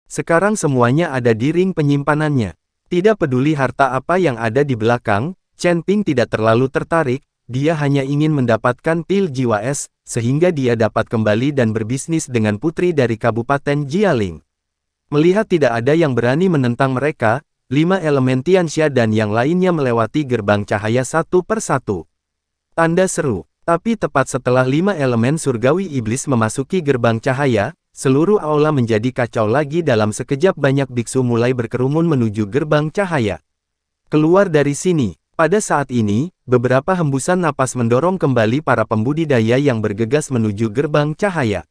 Sekarang semuanya ada di ring penyimpanannya. Tidak peduli harta apa yang ada di belakang, Chen Ping tidak terlalu tertarik, dia hanya ingin mendapatkan pil jiwa es, sehingga dia dapat kembali dan berbisnis dengan putri dari Kabupaten Jialing. Melihat tidak ada yang berani menentang mereka, 5 elemen Tianxia dan yang lainnya melewati gerbang cahaya satu persatu. Tanda seru. Tapi tepat setelah 5 elemen surgawi iblis memasuki gerbang cahaya, seluruh aula menjadi kacau lagi. Dalam sekejap banyak biksu mulai berkerumun menuju gerbang cahaya. Keluar dari sini. Pada saat ini, beberapa hembusan napas mendorong kembali para pembudidaya yang bergegas menuju gerbang cahaya.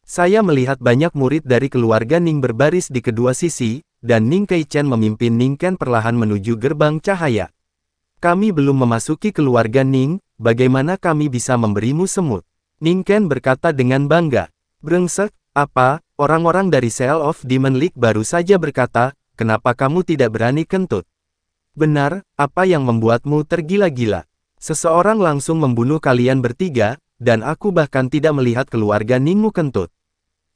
Saya melihat banyak murid dari keluarga Ning berbaris di kedua sisi, dan Ning Keichen memimpin Ning Ken perlahan menuju gerbang cahaya. Kami belum memasuki keluarga Ning, bagaimana kami bisa memberimu semut? Ning Ken berkata dengan bangga. Brengsek, apa? Orang-orang dari Cell of Demon League baru saja berkata, kenapa kamu tidak berani kentut? Benar, apa yang membuatmu tergila-gila? Seseorang langsung membunuh kalian bertiga, dan aku bahkan tidak melihat keluarga Ningmu kentut.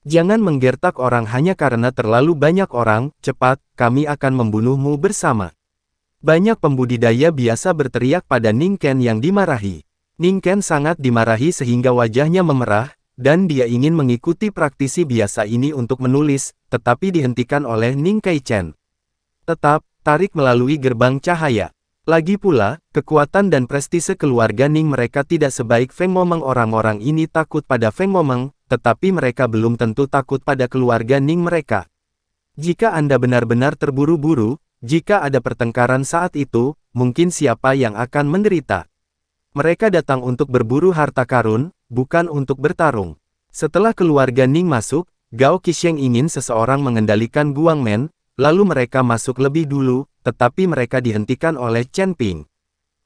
Jangan menggertak orang hanya karena terlalu banyak orang, cepat, kami akan membunuhmu bersama. Banyak pembudidaya biasa berteriak pada Ning Ken yang dimarahi. Ning Ken sangat dimarahi sehingga wajahnya memerah, dan dia ingin mengikuti praktisi biasa ini untuk menulis, tetapi dihentikan oleh Ning Keichen. Tetap, tarik melalui gerbang cahaya. Lagi pula, kekuatan dan prestise keluarga Ning mereka tidak sebaik Feng Momeng. Orang-orang ini takut pada Feng Momeng, tetapi mereka belum tentu takut pada keluarga Ning mereka. Jika Anda benar-benar terburu-buru, jika ada pertengkaran saat itu, mungkin siapa yang akan menderita. Mereka datang untuk berburu harta karun, bukan untuk bertarung. Setelah keluarga Ning masuk, Gao Qisheng ingin seseorang mengendalikan Guangmen, lalu mereka masuk lebih dulu, tetapi mereka dihentikan oleh Chen Ping.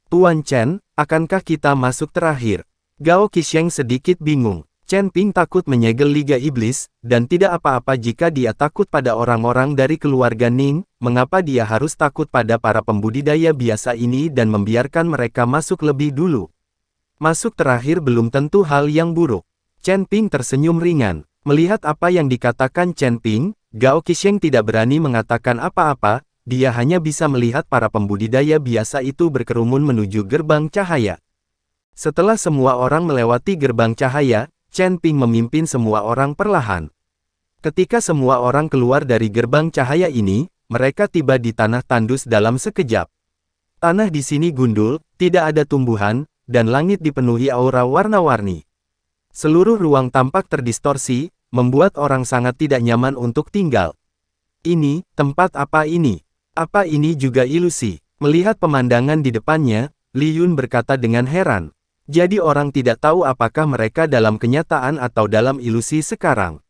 Tuan Chen, akankah kita masuk terakhir? Gao Qisheng sedikit bingung. Chen Ping takut menyegel Liga Iblis, dan tidak apa-apa jika dia takut pada orang-orang dari keluarga Ning, mengapa dia harus takut pada para pembudidaya biasa ini dan membiarkan mereka masuk lebih dulu? Masuk terakhir belum tentu hal yang buruk. Chen Ping tersenyum ringan. Melihat apa yang dikatakan Chen Ping, Gao Qisheng tidak berani mengatakan apa-apa, dia hanya bisa melihat para pembudidaya biasa itu berkerumun menuju gerbang cahaya. Setelah semua orang melewati gerbang cahaya, Chen Ping memimpin semua orang perlahan. Ketika semua orang keluar dari gerbang cahaya ini, mereka tiba di tanah tandus dalam sekejap. Tanah di sini gundul, tidak ada tumbuhan, dan langit dipenuhi aura warna-warni. Seluruh ruang tampak terdistorsi, membuat orang sangat tidak nyaman untuk tinggal. Ini, tempat apa ini? Apa ini juga ilusi? Melihat pemandangan di depannya, Li Yun berkata dengan heran. Jadi orang tidak tahu apakah mereka dalam kenyataan atau dalam ilusi sekarang.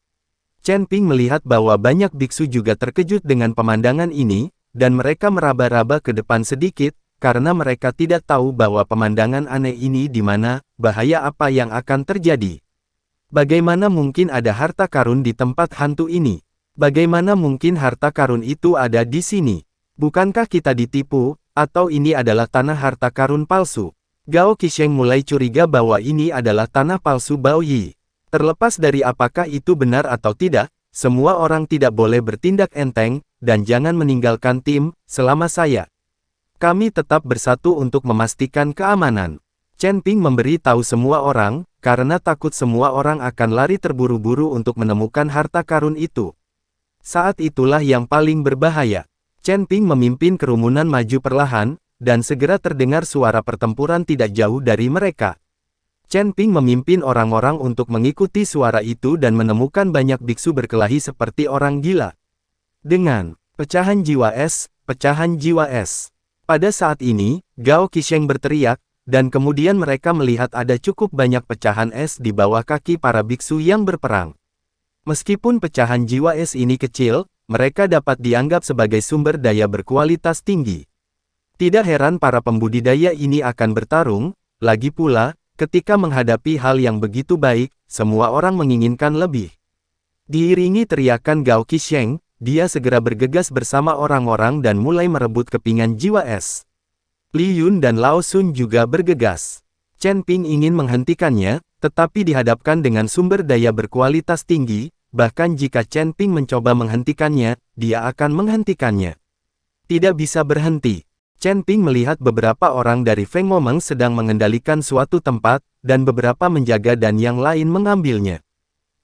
Chen Ping melihat bahwa banyak biksu juga terkejut dengan pemandangan ini, dan mereka meraba-raba ke depan sedikit, karena mereka tidak tahu bahwa pemandangan aneh ini di mana, bahaya apa yang akan terjadi. Bagaimana mungkin ada harta karun di tempat hantu ini? Bagaimana mungkin harta karun itu ada di sini? Bukankah kita ditipu, atau ini adalah tanah harta karun palsu? Gao Qisheng mulai curiga bahwa ini adalah tanah palsu Bao Yi. Terlepas dari apakah itu benar atau tidak, semua orang tidak boleh bertindak enteng, dan jangan meninggalkan tim, selama saya. Kami tetap bersatu untuk memastikan keamanan. Chen Ping memberi tahu semua orang, karena takut semua orang akan lari terburu-buru untuk menemukan harta karun itu. Saat itulah yang paling berbahaya. Chen Ping memimpin kerumunan maju perlahan, dan segera terdengar suara pertempuran tidak jauh dari mereka. Chen Ping memimpin orang-orang untuk mengikuti suara itu dan menemukan banyak biksu berkelahi seperti orang gila. Dengan pecahan jiwa es, pecahan jiwa es. Pada saat ini, Gao Qisheng berteriak, dan kemudian mereka melihat ada cukup banyak pecahan es di bawah kaki para biksu yang berperang. Meskipun pecahan jiwa es ini kecil, mereka dapat dianggap sebagai sumber daya berkualitas tinggi. Tidak heran para pembudidaya ini akan bertarung, lagi pula, ketika menghadapi hal yang begitu baik, semua orang menginginkan lebih. Diiringi teriakan Gao Qisheng, dia segera bergegas bersama orang-orang dan mulai merebut kepingan jiwa es. Li Yun dan Lao Sun juga bergegas. Chen Ping ingin menghentikannya, tetapi dihadapkan dengan sumber daya berkualitas tinggi, bahkan jika Chen Ping mencoba menghentikannya, dia akan menghentikannya. Tidak bisa berhenti. Chen Ping melihat beberapa orang dari Feng Momeng sedang mengendalikan suatu tempat, dan beberapa menjaga dan yang lain mengambilnya.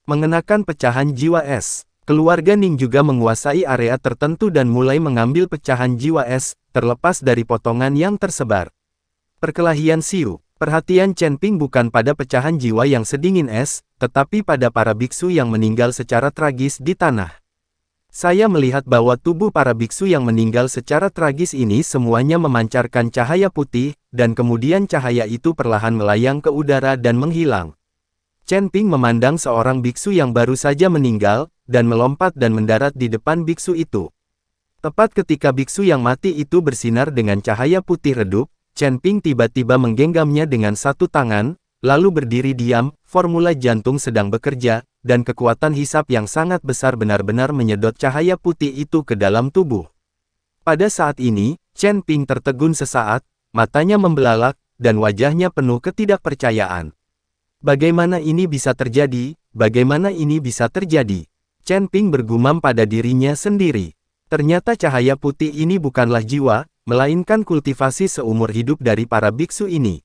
Mengenakan pecahan jiwa es. Keluarga Ning juga menguasai area tertentu dan mulai mengambil pecahan jiwa es, terlepas dari potongan yang tersebar. Perkelahian Xiu. Perhatian Chen Ping bukan pada pecahan jiwa yang sedingin es, tetapi pada para biksu yang meninggal secara tragis di tanah. Saya melihat bahwa tubuh para biksu yang meninggal secara tragis ini semuanya memancarkan cahaya putih, dan kemudian cahaya itu perlahan melayang ke udara dan menghilang. Chen Ping memandang seorang biksu yang baru saja meninggal, dan melompat dan mendarat di depan biksu itu. Tepat ketika biksu yang mati itu bersinar dengan cahaya putih redup, Chen Ping tiba-tiba menggenggamnya dengan satu tangan, lalu berdiri diam, formula jantung sedang bekerja, dan kekuatan hisap yang sangat besar benar-benar menyedot cahaya putih itu ke dalam tubuh. Pada saat ini, Chen Ping tertegun sesaat, matanya membelalak, dan wajahnya penuh ketidakpercayaan. Bagaimana ini bisa terjadi? Bagaimana ini bisa terjadi? Chen Ping bergumam pada dirinya sendiri. Ternyata cahaya putih ini bukanlah jiwa, melainkan kultivasi seumur hidup dari para biksu ini.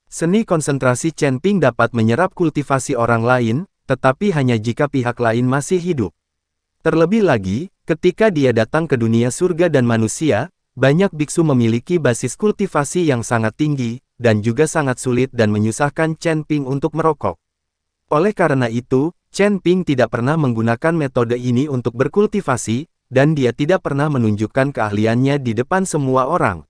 Seni konsentrasi Chen Ping dapat menyerap kultivasi orang lain, tetapi hanya jika pihak lain masih hidup. Terlebih lagi, ketika dia datang ke dunia surga dan manusia, banyak biksu memiliki basis kultivasi yang sangat tinggi, dan juga sangat sulit dan menyusahkan Chen Ping untuk merokok. Oleh karena itu, Chen Ping tidak pernah menggunakan metode ini untuk berkultivasi, dan dia tidak pernah menunjukkan keahliannya di depan semua orang.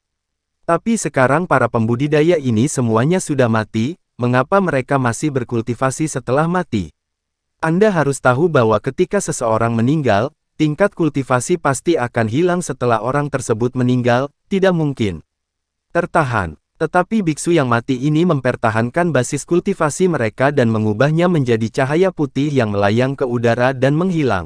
Tapi sekarang para pembudidaya ini semuanya sudah mati, mengapa mereka masih berkultivasi setelah mati? Anda harus tahu bahwa ketika seseorang meninggal, tingkat kultivasi pasti akan hilang setelah orang tersebut meninggal, tidak mungkin tertahan. Tetapi biksu yang mati ini mempertahankan basis kultivasi mereka dan mengubahnya menjadi cahaya putih yang melayang ke udara dan menghilang.